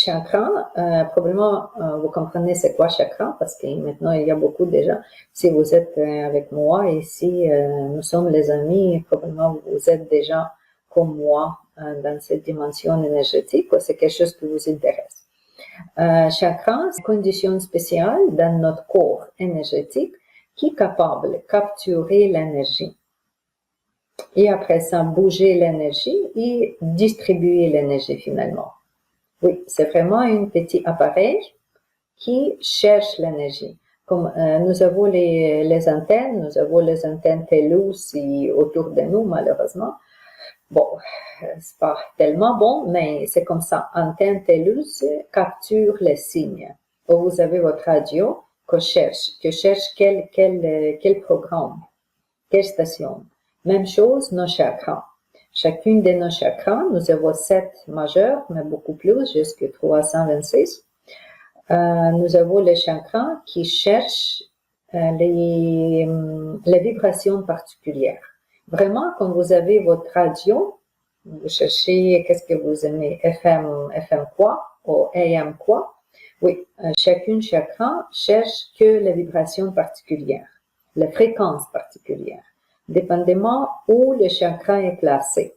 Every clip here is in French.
chakra, probablement vous comprenez c'est quoi chakra parce que maintenant il y a beaucoup déjà. Si vous êtes avec moi et si nous sommes les amis, probablement vous êtes déjà comme moi dans cette dimension énergétique, c'est quelque chose qui vous intéresse. Chakra, c'est une condition spéciale dans notre corps énergétique qui est capable de capturer l'énergie. Et après ça, bouger l'énergie et distribuer l'énergie finalement. Oui, c'est vraiment un petit appareil qui cherche l'énergie. Comme nous avons les antennes, nous avons les antennes TELUS autour de nous, malheureusement. Bon, c'est pas tellement bon, mais c'est comme ça. Antenne TELUS capture les signes. Vous avez votre radio que cherche quel programme, quelle station. Même chose, nos chakras. Chacune de nos chakras, nous avons 7 majeurs, mais beaucoup plus, jusqu'à 326. Nous avons les chakras qui cherchent les vibrations particulières. Vraiment, quand vous avez votre radio, vous cherchez qu'est-ce que vous aimez, FM quoi, ou AM quoi. Oui, chacune chakra cherche que les vibrations particulières, les fréquences particulières, dépendamment où le chakra est placé.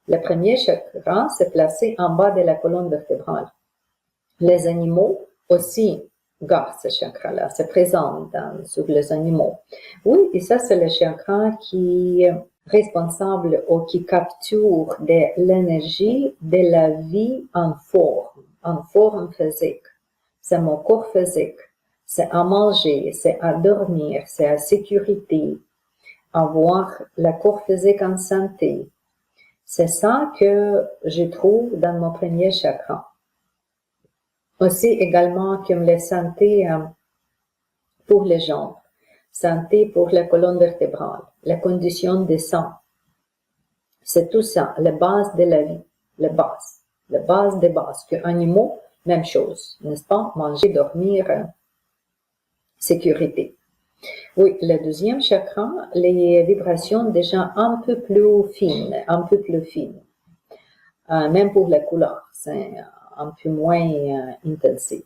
Le premier chakra, c'est placé en bas de la colonne vertébrale. Les animaux aussi gardent ce chakra-là, c'est présent sur les animaux. Oui, et ça, c'est le chakra qui est responsable ou qui capture de l'énergie de la vie en forme physique. C'est mon corps physique. C'est à manger, c'est à dormir, c'est à sécurité, avoir le corps physique en santé. C'est ça que je trouve dans mon premier chakra. Aussi également comme la santé pour les jambes, santé pour la colonne vertébrale, la condition de sang. C'est tout ça, la base de la vie, la base des bases. Que animaux, même chose, n'est-ce pas? Manger, dormir, sécurité. Oui, le deuxième chakra, les vibrations déjà un peu plus fines. Même pour la couleur, c'est un peu moins intensif.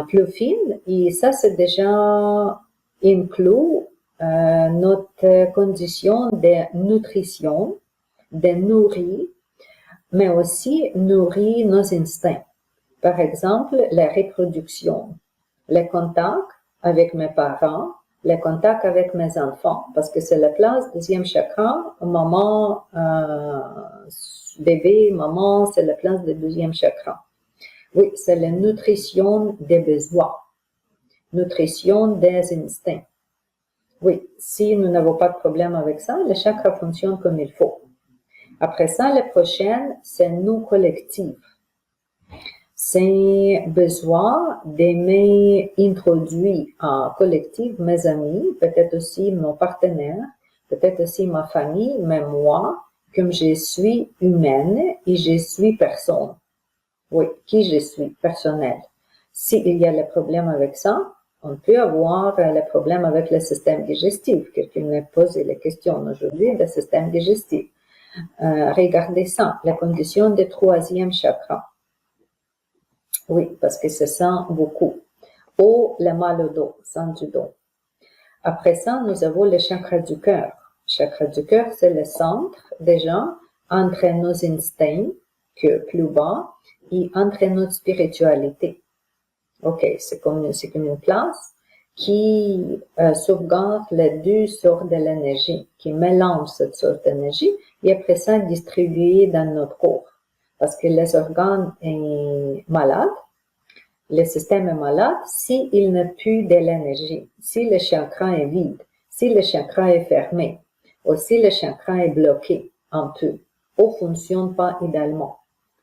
Plus fine, et ça c'est déjà inclut notre condition de nutrition, de nourrir, mais aussi nourrir nos instincts. Par exemple, la reproduction, le contact avec mes parents, le contact avec mes enfants, parce que c'est la place deuxième chakra, maman, bébé, maman, c'est la place du deuxième chakra. Oui, c'est la nutrition des besoins, nutrition des instincts. Oui, si nous n'avons pas de problème avec ça, le chakra fonctionne comme il faut. Après ça, la prochaine, c'est nous collectifs. C'est besoin de m'introduire en collectif, mes amis, peut-être aussi mon partenaire, peut-être aussi ma famille, mais moi, comme je suis humaine et je suis personne. Oui, qui je suis, personnel. S'il y a le problème avec ça, on peut avoir le problème avec le système digestif. Quelqu'un m'a posé la question aujourd'hui du système digestif. Regardez ça, la condition du troisième chakra. Oui, parce que ça sent beaucoup. Ou le mal au dos, sang du dos. Après ça, nous avons le chakra du cœur. Le chakra du cœur, c'est le centre, déjà, entre nos instincts, que plus bas, et entre notre spiritualité. Ok, c'est comme une place qui sauvegarde les deux sortes de l'énergie, qui mélange cette sorte d'énergie, et après ça, distribuée dans notre corps. Parce que les organes sont malades, le système est malade s'il n'a plus de l'énergie, si le chakra est vide, si le chakra est fermé, ou si le chakra est bloqué un peu, ou ne fonctionne pas idéalement.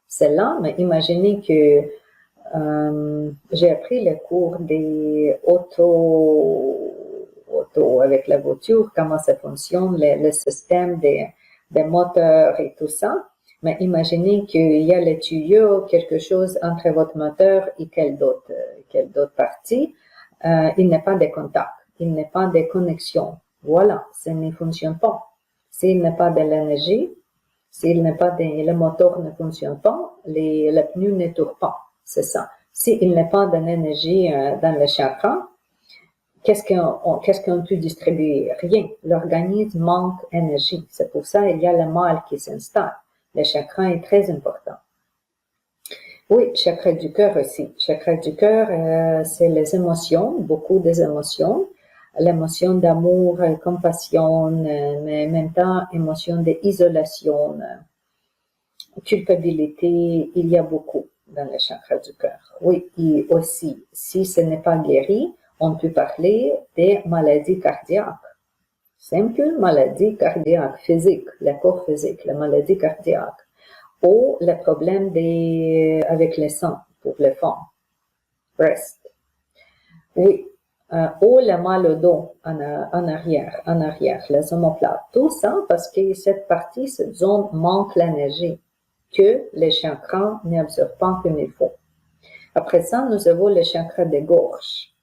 C'est là, mais imaginez que j'ai appris le cours des auto avec la voiture, comment ça fonctionne, le système des moteurs et tout ça. Mais imaginez qu'il y a le tuyau, quelque chose entre votre moteur et quelle d'autre partie. Il n'y a pas de contact, il n'y a pas de connexion. Voilà, ça ne fonctionne pas. S'il n'y a pas de l'énergie, le moteur ne fonctionne pas, le pneu ne tourne pas. C'est ça. S'il n'y a pas d'énergie dans le chakra, qu'est-ce qu'on peut distribuer? Rien. L'organisme manque d'énergie. C'est pour ça qu'il y a le mal qui s'installe. Le chakra est très important. Oui, chakra du cœur aussi. Chakra du cœur, c'est les émotions, beaucoup des émotions. L'émotion d'amour, compassion, mais en même temps, émotion d'isolation, culpabilité, il y a beaucoup dans le chakra du cœur. Oui, et aussi, si ce n'est pas guéri, on peut parler des maladies cardiaques. Simple maladie cardiaque, physique, le corps physique, la maladie cardiaque. Ou le problème avec le sang pour les femmes. Breast. Oui. Ou le mal au dos en arrière, les omoplates. Tout ça parce que cette partie, cette zone manque l'énergie que les chakras n'absorbent pas comme il faut. Après ça, nous avons le chakra de gorge.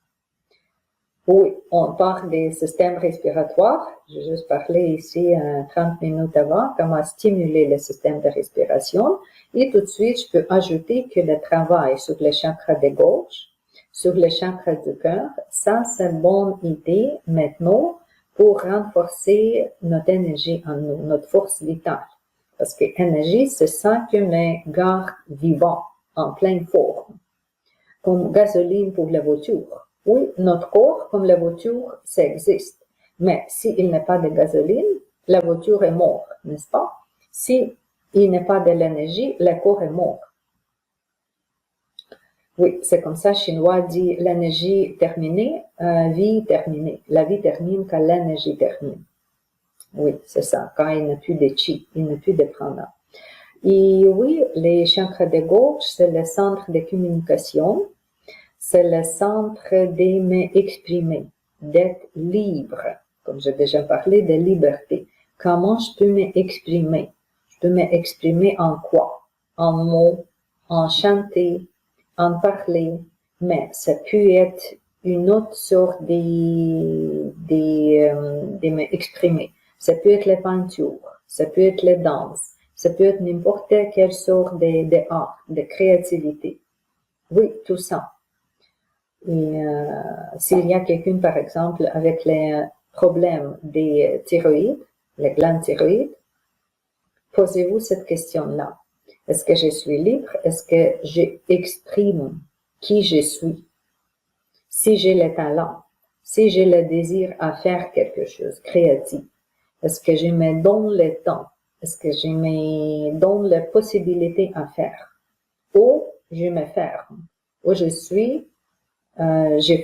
Oui, on parle des systèmes respiratoires. J'ai juste parlé ici 30 minutes avant comment stimuler le système de respiration. Et tout de suite, je peux ajouter que le travail sur le chakra de gorge, sur le chakra du cœur, ça c'est une bonne idée maintenant pour renforcer notre énergie en nous, notre force vitale. Parce que l'énergie, c'est ça qui me garde vivant, en pleine forme, comme gasoline pour la voiture. Oui, notre corps, comme la voiture, ça existe. Mais s'il n'y a pas de gasoline, la voiture est morte, n'est-ce pas? S'il n'y a pas de l'énergie, le corps est mort. Oui, c'est comme ça, Chinois dit l'énergie terminée, vie terminée. La vie termine quand l'énergie termine. Oui, c'est ça, quand il n'y a plus de chi, il n'y a plus de prana. Et oui, les chakras de gorge, c'est le centre de communication. C'est le centre de m'exprimer, d'être libre. Comme j'ai déjà parlé de liberté. Comment je peux m'exprimer? Je peux m'exprimer en quoi? En mots, en chanter, en parler. Mais ça peut être une autre sorte de m'exprimer. Ça peut être la peinture, ça peut être la danse, ça peut être n'importe quelle sorte de art, de créativité. Oui, tout ça. Et s'il y a quelqu'un, par exemple, avec les problèmes des thyroïdes, les glandes thyroïdes, posez-vous cette question-là. Est-ce que je suis libre? Est-ce que j'exprime qui je suis? Si j'ai le talent, si j'ai le désir à faire quelque chose créatif, est-ce que je me donne le temps? Est-ce que je me donne la possibilité à faire? Ou je me ferme? Ou je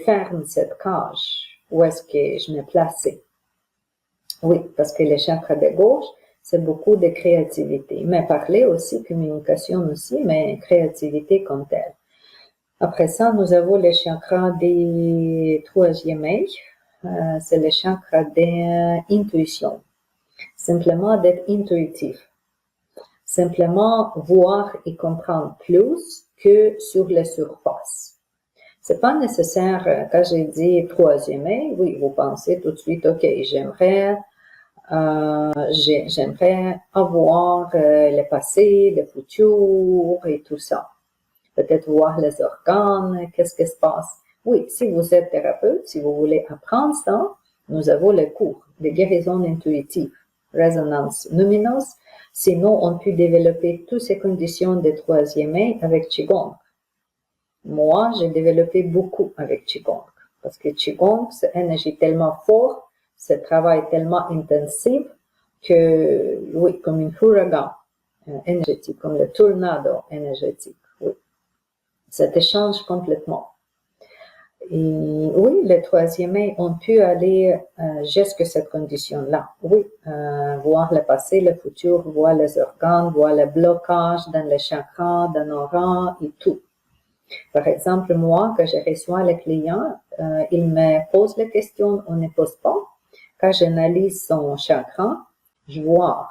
ferme cette cage. Où est-ce que je me place? Oui, parce que le chakra de gauche, c'est beaucoup de créativité. Mais parler aussi, communication aussi, mais créativité comme telle. Après ça, nous avons le chakra des troisième œil. C'est le chakra d'intuition. Simplement d'être intuitif. Simplement voir et comprendre plus que sur la surface. C'est pas nécessaire, quand j'ai dit troisième œil, oui, vous pensez tout de suite, ok, j'aimerais avoir le passé, le futur et tout ça. Peut-être voir les organes, qu'est-ce qui se passe. Oui, si vous êtes thérapeute, si vous voulez apprendre ça, nous avons le cours de guérison intuitive, résonance lumineuse. Sinon, on peut développer toutes ces conditions de troisième œil avec Qigong. Moi, j'ai développé beaucoup avec Qigong. Parce que Qigong, c'est une énergie tellement forte, c'est un travail tellement intensif que, oui, comme une ouragan énergétique, comme le tornado énergétique, oui. Ça te change complètement. Et oui, le troisième œil, on peut aller jusqu'à cette condition-là. Oui, voir le passé, le futur, voir les organes, voir le blocage dans les chakras, dans nos rangs et tout. Par exemple, moi, quand je reçois les clients, ils me posent la question, on ne pose pas. Quand j'analyse son chakra, je vois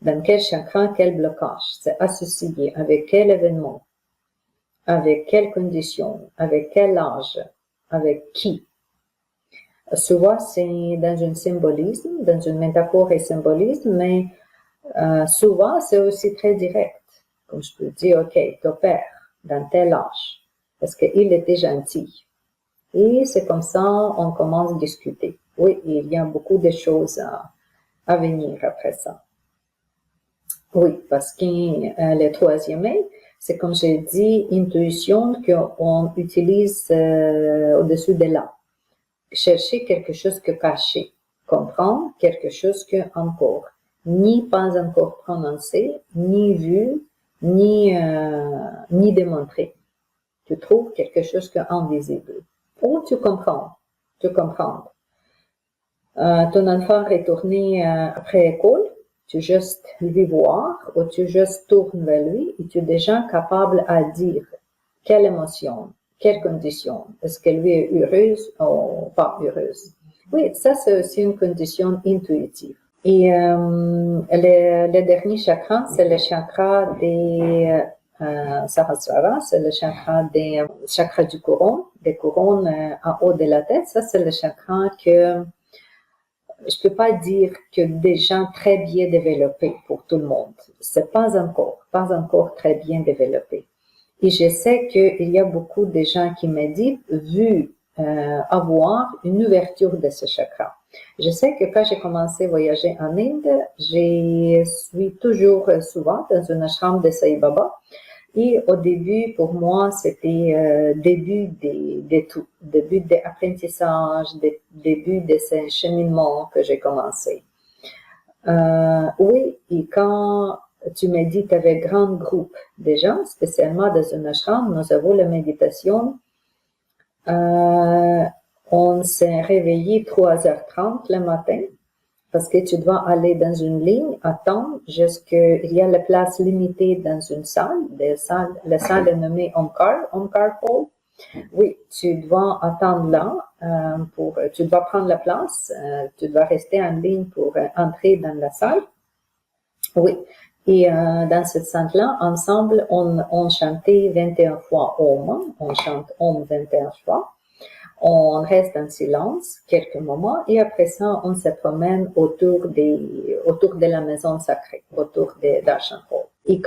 dans quel chakra, quel blocage, c'est associé avec quel événement, avec quelles conditions, avec quel âge, avec qui. Souvent, c'est dans un symbolisme, dans une métaphore et symbolisme, mais souvent, c'est aussi très direct. Comme je peux dire, OK, ton père, dans tel âge, est-ce qu'il était gentil? Et c'est comme ça, on commence à discuter. Oui, il y a beaucoup de choses à venir après ça. Oui, parce que le troisième œil, c'est comme j'ai dit, intuition qu'on utilise au-dessus de là. Chercher quelque chose que caché, comprendre quelque chose que encore, ni pas encore prononcé, ni vu, ni démontré. Tu trouves quelque chose que invisible. Ou tu comprends. Ton enfant retourné après école, tu juste lui voir ou tu juste tournes vers lui et tu es déjà capable à dire quelle émotion, quelle condition, est-ce que lui est heureuse ou pas heureuse. Oui, ça c'est aussi une condition intuitive. Et le dernier chakra, c'est le chakra des Sahasrara, c'est le chakra du couronne, des couronnes en haut de la tête. Ça, c'est le chakra que je peux pas dire que des gens très bien développés pour tout le monde. C'est pas encore très bien développé. Et je sais qu'il y a beaucoup de gens qui méditent vu avoir une ouverture de ce chakra. Je sais que quand j'ai commencé à voyager en Inde, je suis toujours souvent dans une ashram de Sai Baba. Et au début, pour moi, c'était début de tout, début de l'apprentissage, début de ce cheminement que j'ai commencé. Oui, et quand tu médites avec grand groupe de gens, spécialement dans une ashram, nous avons la méditation. On s'est réveillé 3h30 le matin parce que tu dois aller dans une ligne, attendre jusqu'il y a la place limitée dans une salle. La salle est nommée Omkar Hall. Oui, tu dois attendre là tu dois prendre la place, tu dois rester en ligne pour entrer dans la salle. Oui, et dans cette salle-là, ensemble, on chantait 21 fois Om, on chante Om 21 fois. On reste en silence quelques moments et après ça, on se promène autour de la maison sacrée, autour d'Arshan Hall. Et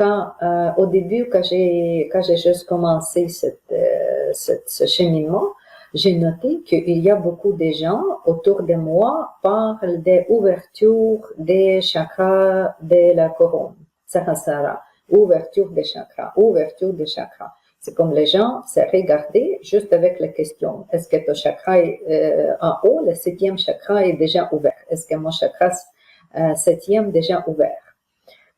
au début, quand j'ai juste commencé ce cheminement, j'ai noté qu'il y a beaucoup de gens autour de moi parlent de l'ouverture des chakras de la couronne, Sahasrara, ouverture des chakras. C'est comme les gens se regardaient juste avec la question, est-ce que ton chakra est en haut, le 7e chakra est déjà ouvert? Est-ce que mon chakra 7e déjà ouvert?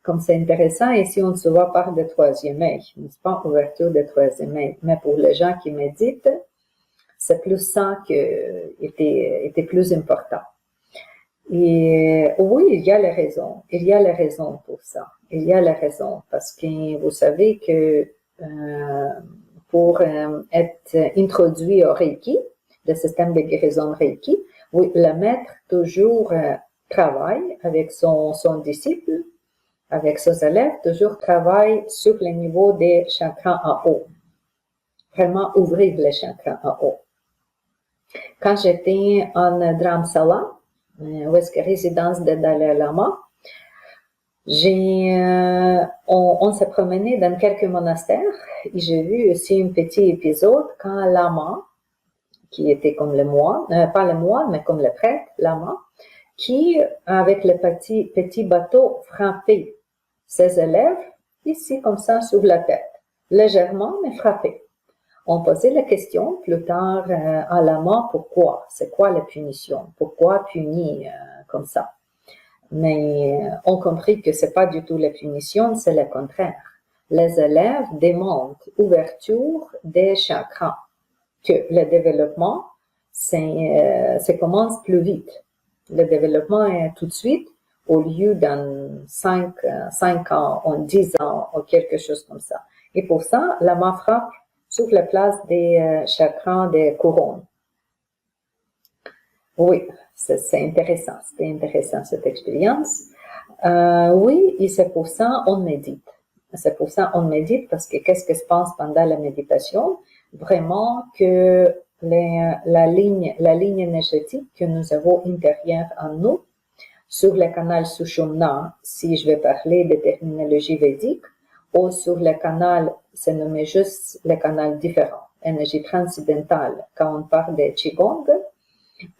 Comme c'est intéressant, ici on se voit par le 3e œil, n'est-ce pas? Ouverture du 3e œil. Mais pour les gens qui méditent, c'est plus ça qui était plus important. Et oui, il y a les raisons pour ça. Il y a les raisons parce que vous savez que pour être introduit au Reiki, le système de guérison Reiki, oui, le maître toujours travaille avec son disciple, avec ses élèves, toujours travaille sur le niveau des chakras en haut. Vraiment ouvrir les chakras en haut. Quand j'étais en Dharamsala, où est-ce que résidence de Dalai Lama, on s'est promené dans quelques monastères et j'ai vu aussi un petit épisode quand Lama, qui était comme le moine, pas le moine, mais comme le prêtre, Lama, qui, avec le petit bateau, frappait ses élèves, ici comme ça, sur la tête, légèrement, mais frappait. On posait la question plus tard à Lama, pourquoi? C'est quoi la punition? Pourquoi punir comme ça? Mais on comprit que c'est pas du tout la punition, c'est le contraire. Les élèves demandent ouverture des chakras, que le développement commence plus vite. Le développement est tout de suite au lieu dans 5 ans, en 10 ans, ou quelque chose comme ça. Et pour ça, Lama frappe sur la place des chakras des couronnes. Oui, c'est intéressant. C'était intéressant cette expérience. Oui, et c'est pour ça on médite. C'est pour ça on médite parce que qu'est-ce qui se passe pendant la méditation? Vraiment que la ligne énergétique que nous avons intérieure en nous, sur le canal Sushumna, si je vais parler de terminologie védique, ou sur le canal, c'est nommé juste le canal différent, énergie transcendantale. Quand on parle de Qigong,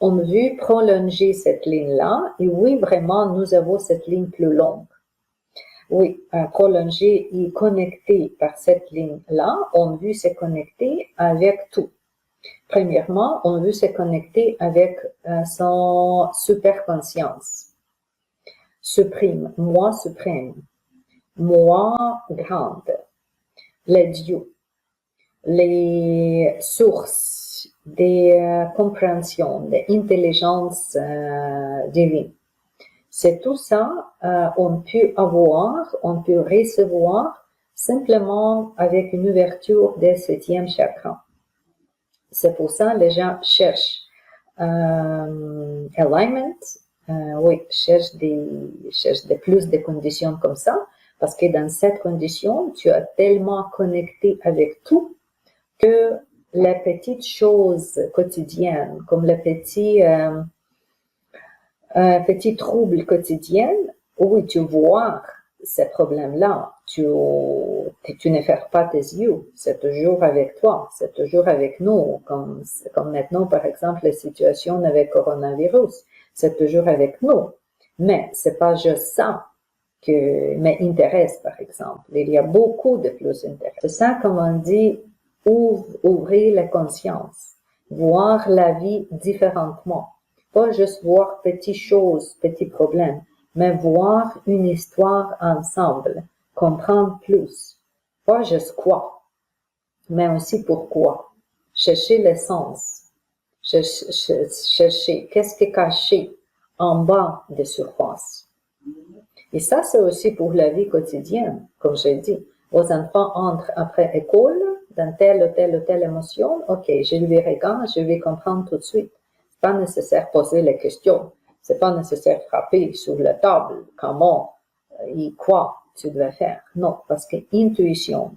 on veut prolonger cette ligne-là, et oui, vraiment, nous avons cette ligne plus longue. Oui, prolonger et connecter par cette ligne-là, on veut se connecter avec tout. Premièrement, on veut se connecter avec son superconscience, suprême, moi suprême, moi grande, les dieux, les sources des compréhensions, des intelligences divines. C'est tout ça, on peut avoir, on peut recevoir simplement avec une ouverture des 7e chakra. C'est pour ça que les gens cherchent alignment, oui, cherchent plus de conditions comme ça, parce que dans cette condition, tu as tellement connecté avec tout que les petites choses quotidiennes, comme les petits troubles quotidiens, oui, tu vois ces problèmes-là, tu ne fermes pas tes yeux, c'est toujours avec toi, c'est toujours avec nous, comme maintenant, par exemple, la situation avec coronavirus, c'est toujours avec nous. Mais c'est pas juste ça qui m'intéresse, par exemple. Il y a beaucoup de plus intérêt. C'est ça, comme on dit, ouvrir la conscience, voir la vie différemment. Pas juste voir petites choses, petits problèmes, mais voir une histoire ensemble, comprendre plus. Pas juste quoi, mais aussi pourquoi. Chercher l'essence. Chercher qu'est-ce qui est caché en bas des surfaces. Et ça, c'est aussi pour la vie quotidienne, comme j'ai dit. Vos enfants entrent après école, dans telle ou telle émotion. OK, je lui regarde, je vais comprendre tout de suite. C'est pas nécessaire de poser les questions. C'est pas nécessaire de frapper sur la table. Comment et quoi tu dois faire. Non, parce que intuition,